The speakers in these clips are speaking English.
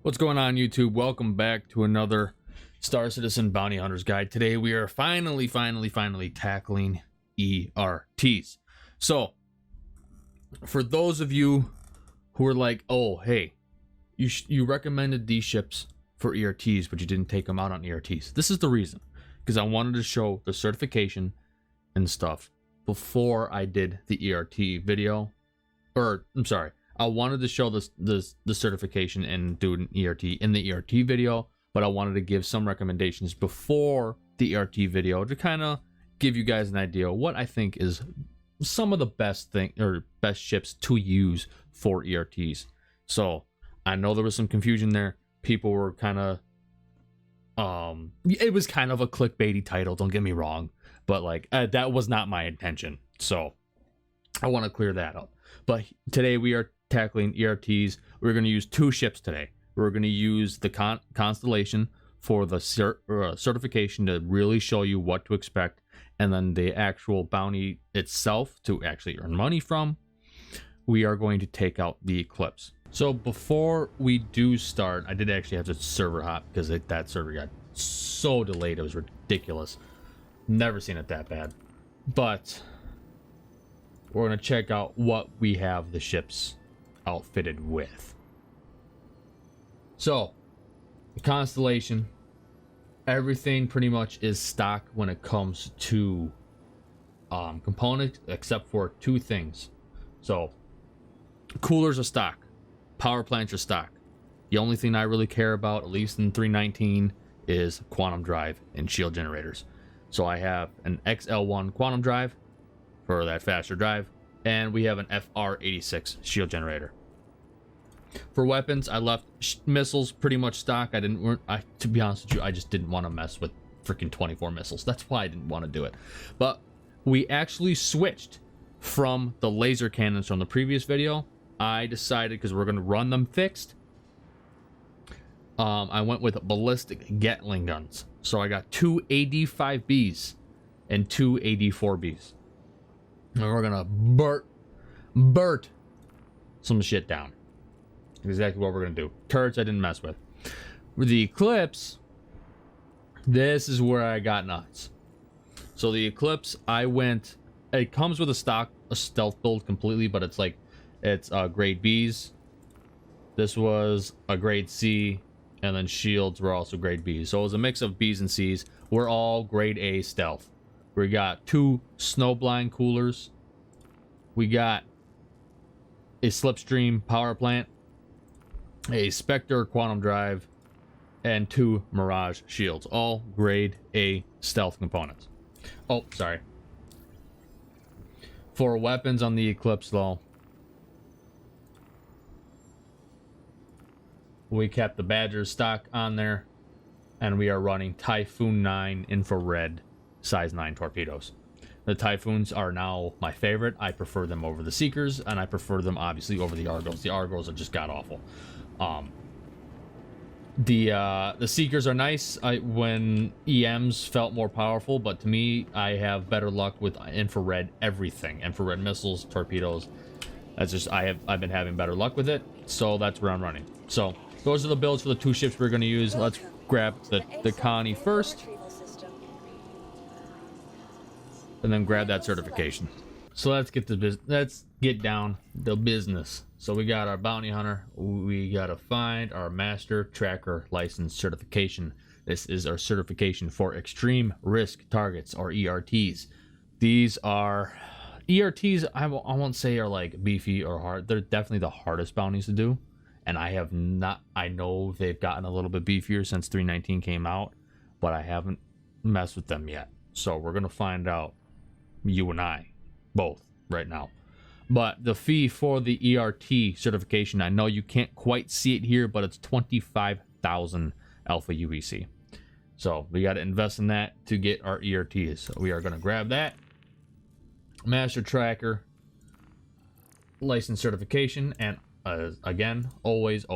What's going on, YouTube? Welcome back to another Star Citizen Bounty Hunters guide. Today we are finally tackling ERTs. So, for those of you who are like, oh, hey, you recommended these ships for ERTs, but you didn't take them out on ERTs. This is the reason. Because I wanted to show the certification and stuff before I did the ERT video. Or, I'm sorry. I wanted to show the certification and do an ERT in the ERT video, but I wanted to give some recommendations before the ERT video to kind of give you guys an idea of what I think is some of the best ships to use for ERTs. So I know there was some confusion there. People were kind of it was kind of a clickbaity title, don't get me wrong, but like that was not my intention. So I want to clear that up. But today we are tackling ERTs. We're going to use two ships today. We're going to use the Constellation for the certification to really show you what to expect, and then the actual bounty itself to actually earn money from. We are going to take out the Eclipse. So before we do start, I did actually have to server hop because that server got so delayed. It was ridiculous. Never seen it that bad. But we're going to check out what we have the ships outfitted with. So, the Constellation, everything pretty much is stock when it comes to components, except for two things. So, coolers are stock, power plants are stock. The only thing I really care about, at least in 319, is quantum drive and shield generators. So I have an XL1 quantum drive for that faster drive, and we have an FR86 shield generator. For weapons, I left missiles pretty much stock. To be honest with you, I just didn't want to mess with freaking 24 missiles. That's why I didn't want to do it. But we actually switched from the laser cannons from the previous video. I decided, because we're going to run them fixed, I went with ballistic Gatling guns. So I got two AD5Bs and two AD4Bs. And we're gonna Burt some shit down. Exactly what we're gonna do. Turrets I didn't mess with. With the Eclipse, this is where I got nuts. So the Eclipse, it comes with a stealth build completely, but it's grade Bs. This was a grade C, and then shields were also grade Bs. So it was a mix of Bs and Cs. We're all grade A stealth. We got two snowblind coolers. We got a slipstream power plant, a Spectre quantum drive, and two Mirage shields. All grade A stealth components. Oh, sorry. For weapons on the Eclipse, though, we kept the Badger stock on there, and we are running Typhoon 9 infrared size 9 torpedoes. The Typhoons are now my favorite. I prefer them over the Seekers, and I prefer them obviously over the Argos. The Argos are just god-awful. The Seekers are nice when EMs felt more powerful, but to me, I have better luck with infrared everything. Infrared missiles, torpedoes. That's just, I've been having better luck with it, so that's where I'm running. So, those are the builds for the two ships we're going to use. Let's grab the Connie first, and then grab that certification. So let's get down to business. So we got our bounty hunter. We gotta find our master tracker license certification. This is our certification for extreme risk targets, or ERTs. These are ERTs. I won't say are like beefy or hard. They're definitely the hardest bounties to do. And I know they've gotten a little bit beefier since 319 came out, but I haven't messed with them yet. So we're gonna find out, you and I both, right now. But the fee for the ERT certification, I know you can't quite see it here, but it's 25,000 Alpha UEC. So we got to invest in that to get our ERTs. So we are going to grab that master tracker license certification, and again, always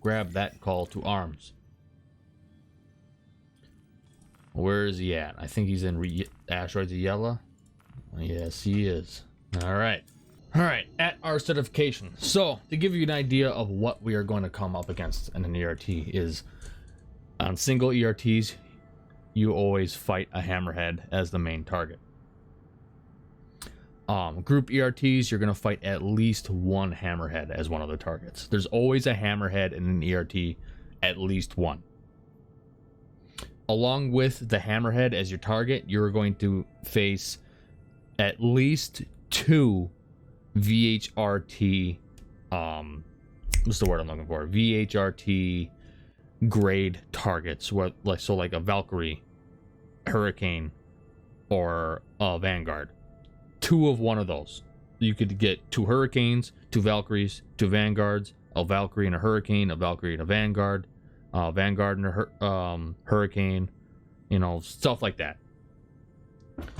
grab that call to arms. Where is he at? I think he's in Asteroids of Yella. Yes, he is. All right. All right, at our certification. So to give you an idea of what we are going to come up against in an ERT is on single ERTs, you always fight a hammerhead as the main target. Group ERTs, you're going to fight at least one hammerhead as one of the targets. There's always a hammerhead in an ERT, at least one. Along with the hammerhead as your target, you're going to face at least two VHRT, what's the word I'm looking for? VHRT grade targets, like a Valkyrie, Hurricane, or a Vanguard. Two of one of those. You could get two Hurricanes, two Valkyries, two Vanguards, a Valkyrie and a Hurricane, a Valkyrie and a Vanguard, Vanguard and a Hurricane, you know, stuff like that.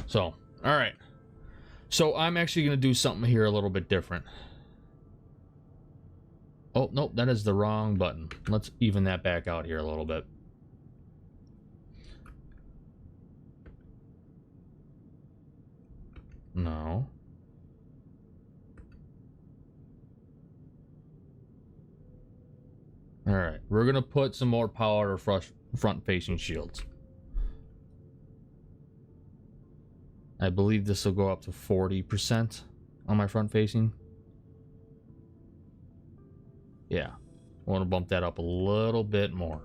So, all right. So I'm actually going to do something here a little bit different. Oh, nope, that is the wrong button. Let's even that back out here a little bit. No. All right, we're going to put some more power to front-facing shields. I believe this will go up to 40% on my front-facing. Yeah, I want to bump that up a little bit more.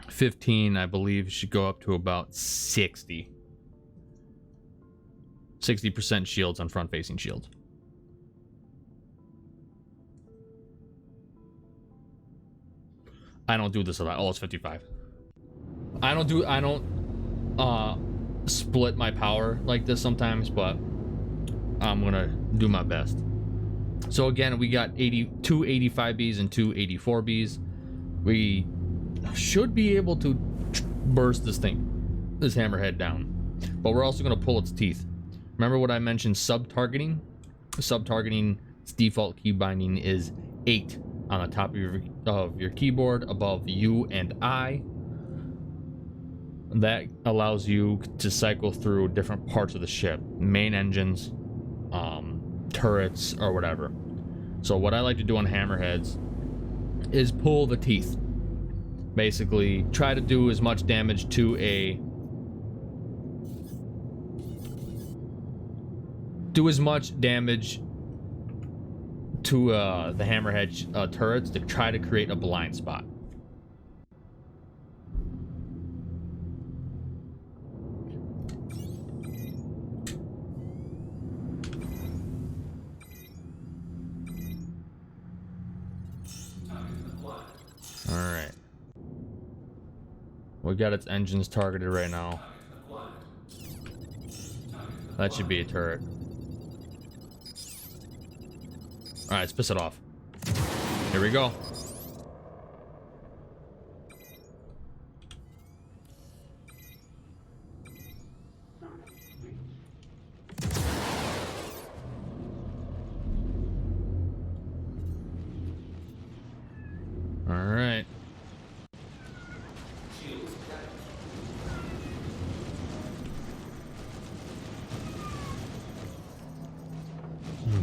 15, I believe, should go up to about 60. 60% shields on front-facing shields. I don't do this a lot. Oh, it's 55. I don't split my power like this sometimes, but I'm gonna do my best. So again, we got 2 85Bs and 2 84Bs. We should be able to burst this hammerhead down, but we're also gonna pull its teeth. Remember what I mentioned, sub-targeting? Sub-targeting's default key binding is 8 on the top of your keyboard above U and I. That allows you to cycle through different parts of the ship, main engines, turrets, or whatever. So what I like to do on hammerheads is pull the teeth. Basically, try to do as much damage to the hammerhead turrets to try to create a blind spot. All right. We got its engines targeted right now. That should be a turret. All right, let's piss it off. Here we go. All right.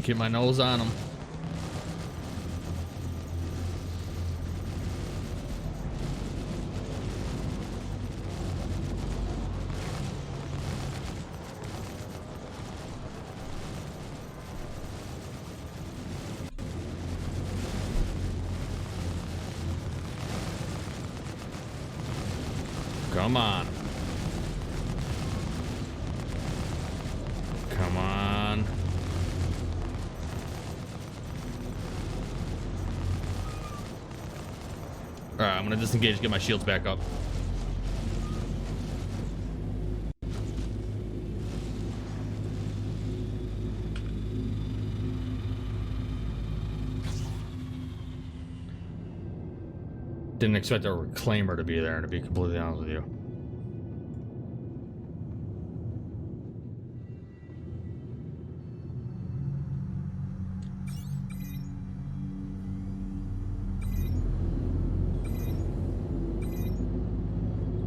Get my nose on him. Come on. Come on. Alright, I'm gonna disengage to get my shields back up. Didn't expect a reclaimer to be there, to be completely honest with you.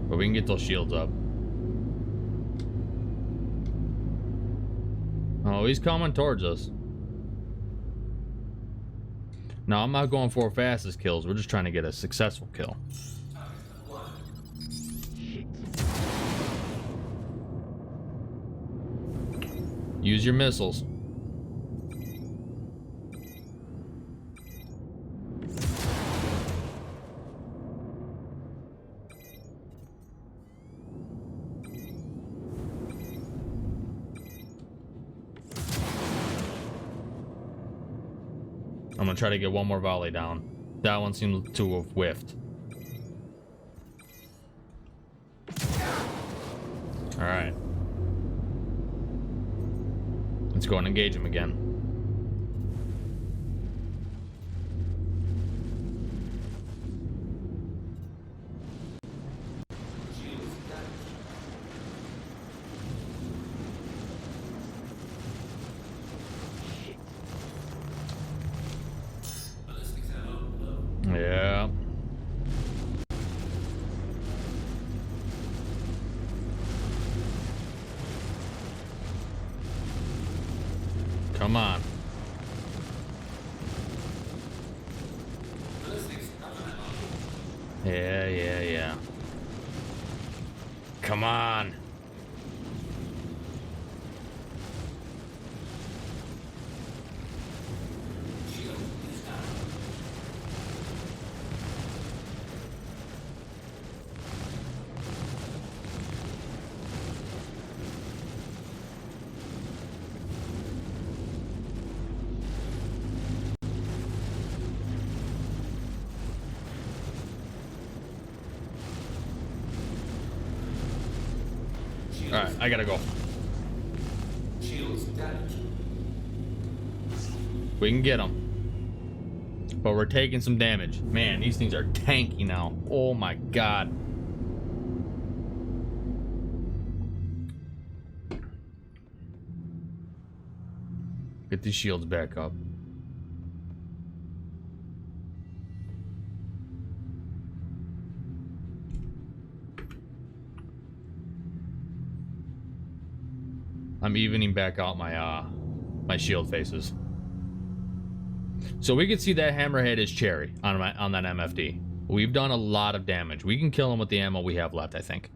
But we can get those shields up. Oh, he's coming towards us. No, I'm not going for fastest kills. We're just trying to get a successful kill. Use your missiles. I'm gonna try to get one more volley down. That one seems to have whiffed. Alright. Let's go and engage him again. Yeah. Come on. Yeah. Come on. Alright, I gotta go. We can get them. But we're taking some damage. Man, these things are tanky now. Oh my god. Get these shields back up. I'm evening back out my my shield faces. So we can see that hammerhead is cherry on that MFD. We've done a lot of damage. We can kill him with the ammo we have left, I think.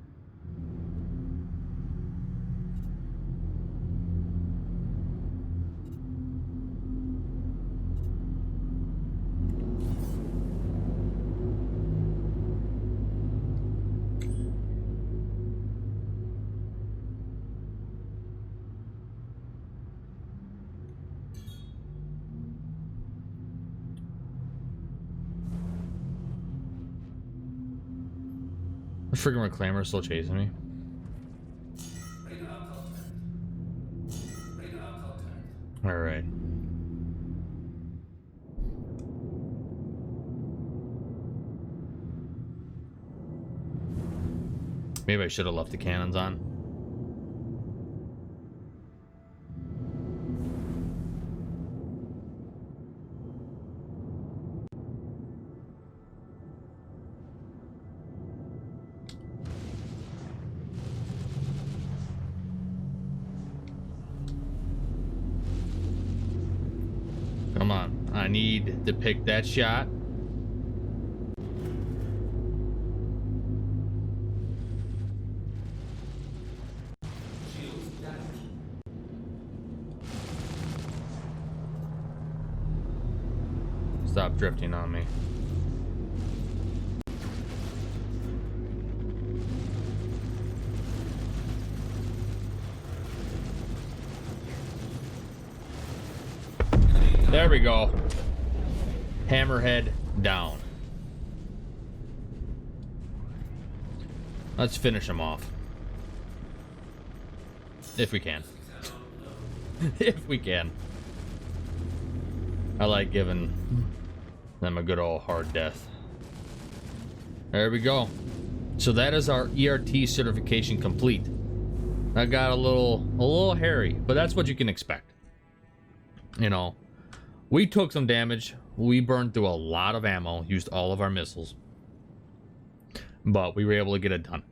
The freaking reclaimer is still chasing me. Alright. Maybe I should have left the cannons on. Come on, I need to pick that shot. Stop drifting on me. There we go. Hammerhead down. Let's finish him off. If we can. If we can. I like giving them a good old hard death. There we go. So that is our ERT certification complete. That got a little hairy, but that's what you can expect. You know, we took some damage. We burned through a lot of ammo, used all of our missiles, but we were able to get it done.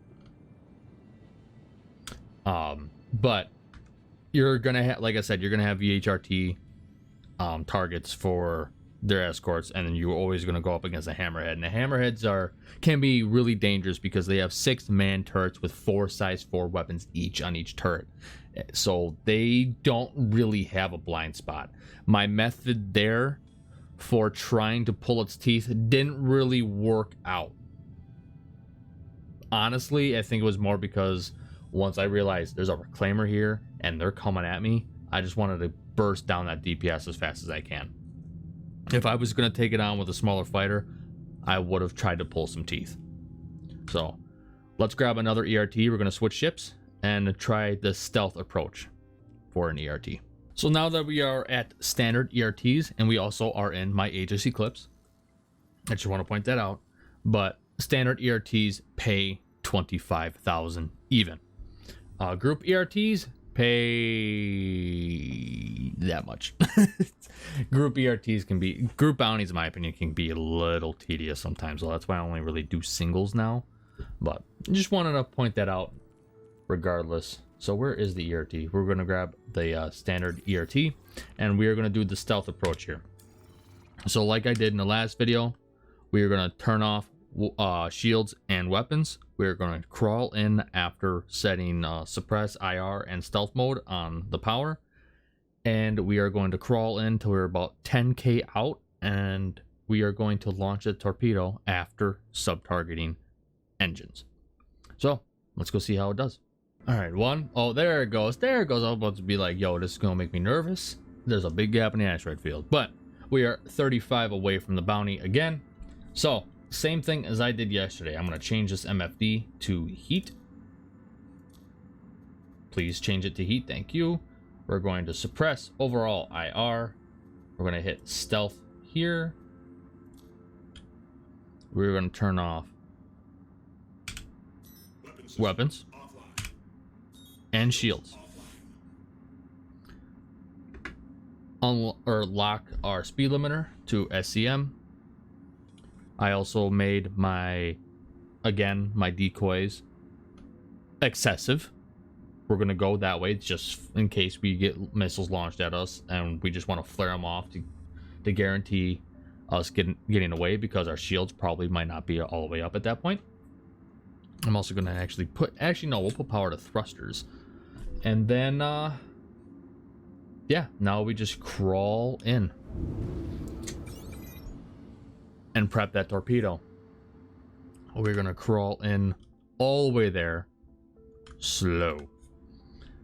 But you're gonna have, like I said, you're gonna have VHRT targets for their escorts, and then you're always gonna go up against a hammerhead. And the hammerheads can be really dangerous because they have 6-man turrets with 4 size 4 weapons each on each turret, so they don't really have a blind spot. My method there for trying to pull its teeth didn't really work out. Honestly, I think it was more because once I realized there's a reclaimer here and they're coming at me, I just wanted to burst down that DPS as fast as I can. If I was going to take it on with a smaller fighter, I would have tried to pull some teeth. So let's grab another ERT. We're going to switch ships and try the stealth approach for an ERT. So now that we are at standard ERTs, and we also are in my Aegis Eclipse, I just want to point that out, but standard ERTs pay 25,000 even. Group ERTs pay that much. Group bounties, in my opinion, can be a little tedious sometimes, so that's why I only really do singles now. But just wanted to point that out regardless. So where is the ERT? We're going to grab the standard ERT, and we are going to do the stealth approach here. So like I did in the last video, we are going to turn off shields and weapons. We're going to crawl in after setting suppress, IR, and stealth mode on the power, and we are going to crawl in till we're about 10k out, and we are going to launch a torpedo after sub-targeting engines. So let's go see how it does. All right, oh, there it goes. I was about to be like, yo, this is gonna make me nervous. There's a big gap in the asteroid field, but we are 35 away from the bounty again. So same thing as I did yesterday. I'm gonna change this MFD to heat. Please change it to heat, thank you. We're going to suppress overall IR. We're gonna hit stealth here. We're gonna turn off weapons and shields. Lock our speed limiter to SCM. I also made my decoys excessive. We're gonna go that way just in case we get missiles launched at us and we just want to flare them off to guarantee us getting away, because our shields probably might not be all the way up at that point. I'm also gonna we'll put power to thrusters. And then, yeah, now we just crawl in and prep that torpedo. We're gonna crawl in all the way there, slow.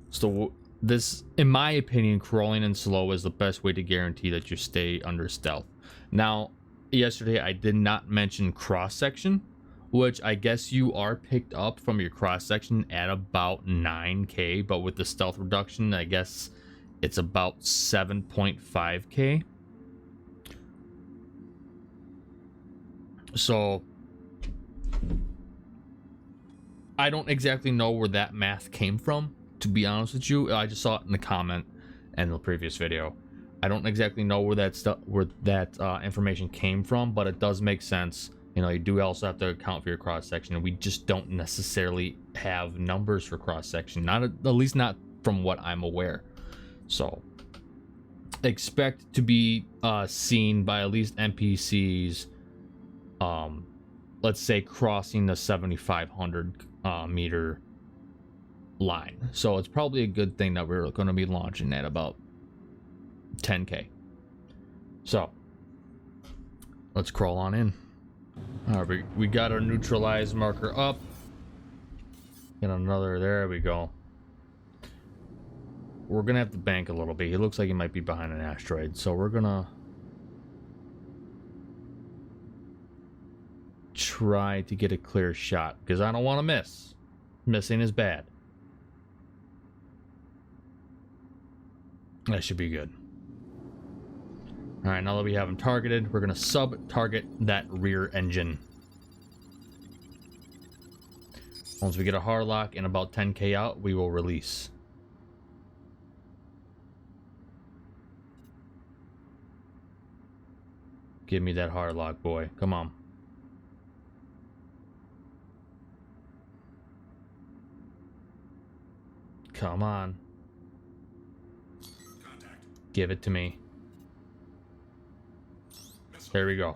So this, in my opinion, crawling in slow is the best way to guarantee that you stay under stealth. Now, yesterday I did not mention cross section, which I guess you are picked up from your cross section at about 9k, but with the stealth reduction, I guess it's about 7.5k. So I don't exactly know where that math came from, to be honest with you. I just saw it in the comment in the previous video. I don't exactly know where that information came from, but it does make sense. You know, you do also have to account for your cross section, and we just don't necessarily have numbers for cross section, at least not from what I'm aware. So expect to be seen by at least NPCs, let's say crossing the 7,500 meter line. So it's probably a good thing that we're going to be launching at about 10k. So let's crawl on in. All right, we got our neutralize marker up. Get another, there we go. We're gonna have to bank a little bit. He looks like he might be behind an asteroid, so we're gonna try to get a clear shot, because I don't want to miss. Missing is bad. That should be good. All right, now that we have him targeted, we're gonna sub-target that rear engine. Once we get a hard lock and about 10k out, we will release. Give me that hard lock, boy. Come on. Come on. Give it to me. There we go.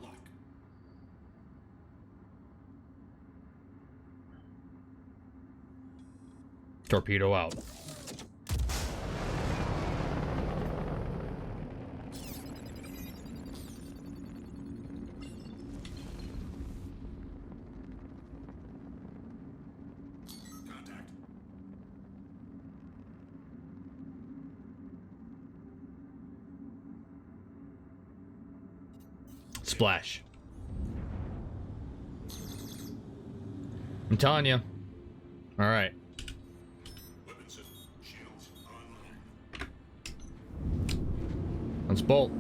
Torpedo out. Splash. I'm telling you. All right. Let's bolt.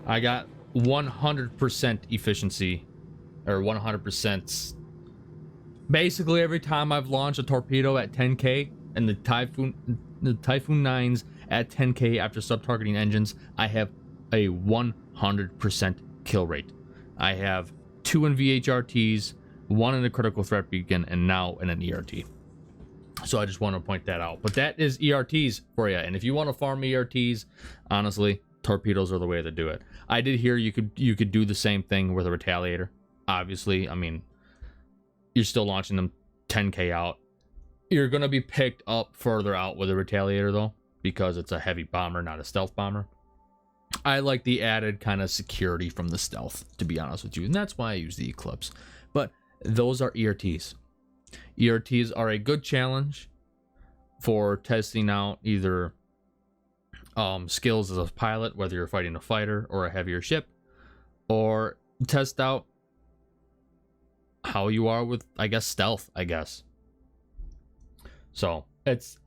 I got 100% efficiency, or 100%. Basically, every time I've launched a torpedo at 10K and the Typhoon 9s at 10K after sub-targeting engines, I have a 100% kill rate. I have 2 in VHRTs, 1 in the critical threat beacon, and now in an ERT. So I just want to point that out. But that is ERTs for you. And if you want to farm ERTs, honestly, torpedoes are the way to do it. I did hear you could do the same thing with a Retaliator. Obviously, I mean, you're still launching them 10K out. You're going to be picked up further out with a Retaliator, though, because it's a heavy bomber, not a stealth bomber. I like the added kind of security from the stealth, to be honest with you. And that's why I use the Eclipse. But those are ERTs. ERTs are a good challenge for testing out either skills as a pilot, whether you're fighting a fighter or a heavier ship, or test out how you are with, I guess, stealth, I guess. So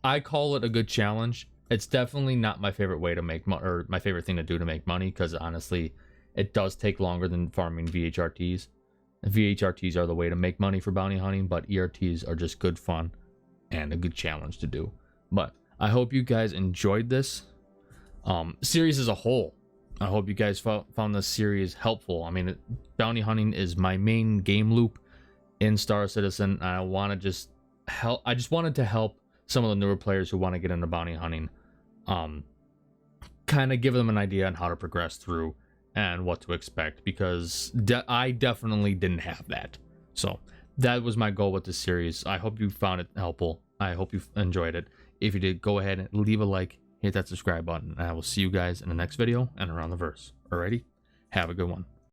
I call it a good challenge. It's definitely not my favorite way to make money, or my favorite thing to do to make money, because honestly, it does take longer than farming VHRTs. VHRTs are the way to make money for bounty hunting, but ERTs are just good fun and a good challenge to do. But I hope you guys enjoyed this series as a whole. I hope you guys found this series helpful. I mean, bounty hunting is my main game loop in Star Citizen. And I want to just help. I just wanted to help some of the newer players who want to get into bounty hunting, kind of give them an idea on how to progress through and what to expect, because I definitely didn't have that. So that was my goal with this series. I hope you found it helpful. I hope you enjoyed it. If you did, go ahead and leave a like, hit that subscribe button, and I will see you guys in the next video and around the verse. Alrighty, have a good one.